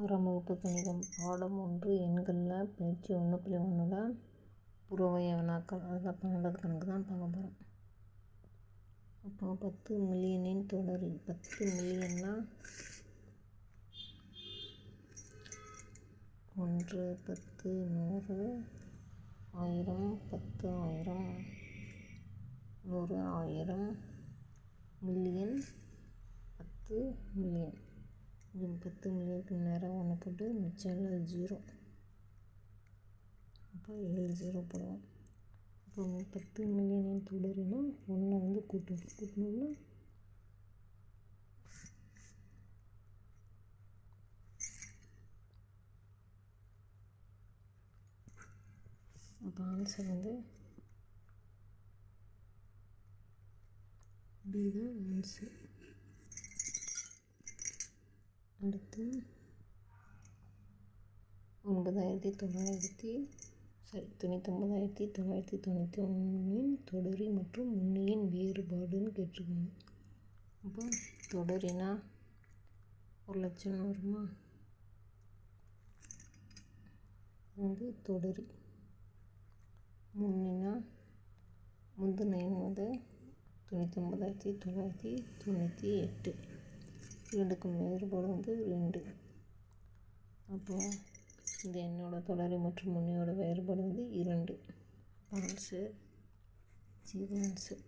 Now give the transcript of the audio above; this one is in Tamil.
6ஆம் வகுப்பு கணிதம் பாடம் 1 எண்களில் பயிற்சி 1.1ல் புறவய வினாக்கள். அதில் 12வது கணக்கு தான் பார்க்க போகிறோம். அப்போ 10 மில்லியனின் தொடரி. 10 மில்லியன்னா 1, 10, 100, 1000, 10,000, 100, 1000, மில்லியன் 10 மில்லியன். இது 10 மில்லியனுக்கு நேராக 1 போட்டு மிச்சம் எல்லாம் 0. அப்போ 7 0 போடுவோம். இப்போ 10 மில்லியனின் தொடரினா 1 வந்து கூட்டணும்னா அப்போ ஆன்சர் வந்து பி தான் ஆன்சர். அடுத்து 99,991 தொடரி மற்றும் உண்ணியின் வேறுபாடுன்னு கேட்டிருக்காங்க. அப்போ தொடரினா 1,00,000 வருமா? வந்து தொடரி. முன்னினா முந்தின எண் வந்து 99,998. இரண்டுக்கும் வேறுபாடு வந்து 2. அப்போது இந்த எண்ணோட தொடரி மற்றும் முன்னியோட வேறுபாடு வந்து 2. Answer 0 answer.